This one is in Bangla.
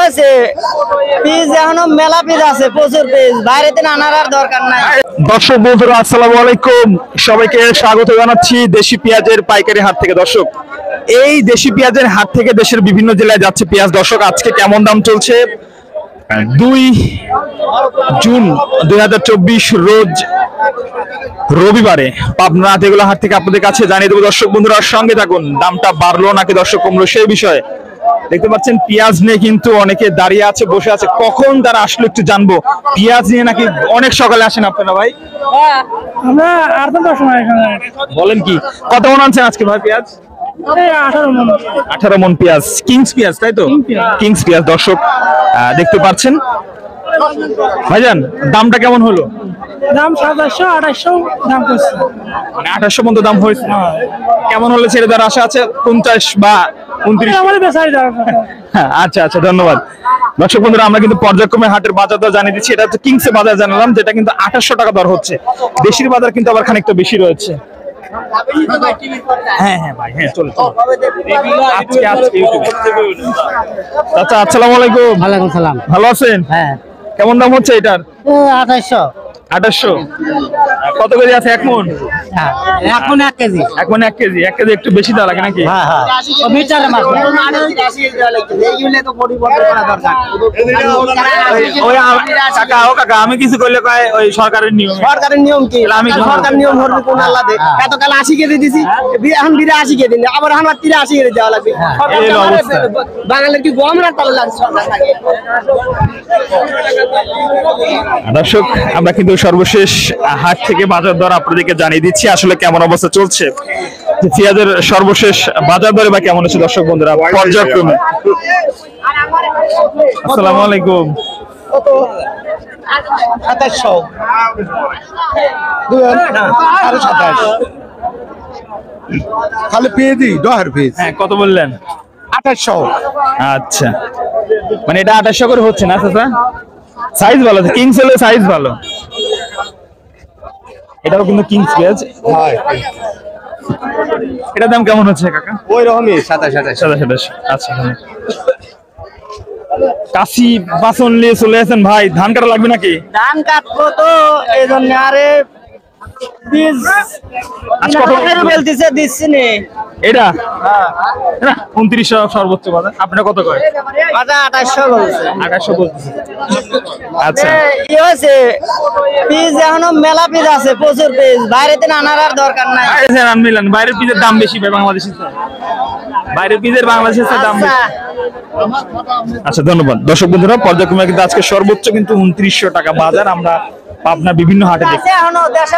হয়েছে পিস এখনো মেলা পিস আছে, প্রচুর পিস, বাইরেতে আনার আর দরকার নাই। দর্শক বন্ধুরা আসসালামু আলাইকুম, সবাইকে স্বাগত জানাচ্ছি দেশি পেঁয়াজের পাইকারি হাট থেকে। দর্শক, এই দেশি পেঁয়াজের হাট থেকে দেশের বিভিন্ন জেলায় যাচ্ছে পেঁয়াজ। দর্শক, আজকে কেমন দাম চলছে 2 জুন 2024 রোজ রবিবারে পাবনা আতিগুলা হাট থেকে আপনাদের কাছে জানিয়ে দেবো। দর্শক বন্ধুরা সঙ্গে থাকুন। দামটা বাড়লো নাকি দর্শক কমলো সেই বিষয়ে দেখতে পাচ্ছেন পেঁয়াজ নিয়ে কিন্তু অনেকে দাঁড়িয়ে আছে, বসে আছে। কখন তারা আসলে একটু জানবো। পেঁয়াজ নিয়ে নাকি অনেক সকালে আসেন আপনারা ভাই? আমরা 8-10 সময় বলেন কি, কত মন আনছেন আজকে ভাই পেঁয়াজ? 18 মন পেঁয়াজ, কিংস পেঁয়াজ তাই তো? কিংস পেঁয়াজ। দর্শক দেখতে পাচ্ছেন ভাইজান, দামটা কেমন হলো? দাম 2700-2800 দাম করছে, মানে 2800 মতো দাম হয়েছে। কেমন হলে ছেড়ে দেওয়ার আশা আছে? 50 বা 29? আচ্ছা আচ্ছা, ধন্যবাদ। দর্শক বন্ধুরা, আমরা কিন্তু পর্যায়ক্রমে হাটের বাজার দর জানিয়ে দিচ্ছি। এটা হচ্ছে কিংসের বাজার জানালাম, যেটা কিন্তু 2800 টাকা দর হচ্ছে। দেশির বাজার কিন্তু আবার খানিকটা বেশি রয়েছে। হ্যাঁ হ্যাঁ ভাই, হ্যাঁ চলো। আচ্ছা, আসসালামু আলাইকুম। ওয়ালাইকুম সালাম। ভালো আছেন? হ্যাঁ। কেমন দাম হচ্ছে এটার? 2800। 2800। কত কেজি আছে? 1 মন? এখন 1 কেজি। 1 মন 1 কেজি। 1 কেজি একটু বেশি দেওয়া লাগে নাকি? হ্যাঁ হ্যাঁ, মিটারে মাছ কাকা আমি কিছু করলে কয় ওই সরকারের নিয়ম। সরকারের নিয়ম কি? আমি সরকার নিয়ম ধরবো কোন আল্লাহ দে। এতকাল 80 কেজি দিছি, এখন 82 কেজি দিন, আবার এখন 83 কেজি দেওয়া লাগবে। এই হলো অবস্থা। বাঙালির কি গম রাখতে লাগে সরকার থাকে? দর্শক, আমরা কিন্তু সর্বশেষ হাট থেকে বাজার দর আপনাদেরকে জানিয়ে দিচ্ছি আসলে কেমন অবস্থা চলছে। যে পেঁয়াজের সর্বশেষ বাজার দরে বা কেমন আছে দর্শক বন্ধুরা পর্যায়ক্রমে। আসসালামু আলাইকুম। 2700 আর 27 খালি পেয়ে দিই 10 পিস। হ্যাঁ, কত বললেন? 2800। আচ্ছা, মানে এটা 2800 করে হচ্ছে না চাচা? সাইজ ভালো, কিংস হলে সাইজ ভালো। এটাও কিন্তু কিংস পেঁয়াজ। হয়, এটার দাম কেমন হচ্ছে কাকা? ওই রকমই 2700। 2700। আচ্ছা, কাশি বাসন নিয়ে চলে আসেন ভাই, ধান কাটা লাগবে নাকি? ধান কাটবো তো এই জন্য, আরে বীজ আজ কত বলতেছে দিচ্ছি নে। এটা 2900 সর্বোচ্চ বাজার। আপনার কত করে? আটা 2800 বলছে। 2800 বলতেছে। আচ্ছা, ই হয়েছে পিস এখনো মেলা পিস আছে, প্রচুর পিস, বাইরেতে আনার আর দরকার নাই। মিলান বাইরের পিসের দাম বেশি ভাই বাংলাদেশের চেয়ে। বাইরের পিসের বাংলাদেশের চেয়ে দাম বেশি। আচ্ছা, ধন্যবাদ। দর্শক বন্ধুরা, পর্যায়ক্রমে কিন্তু আজকে সর্বোচ্চ কিন্তু 2900 টাকা বাজার। আমরা পাবনা বিভিন্ন হাটে দেখি। এখনো দেশে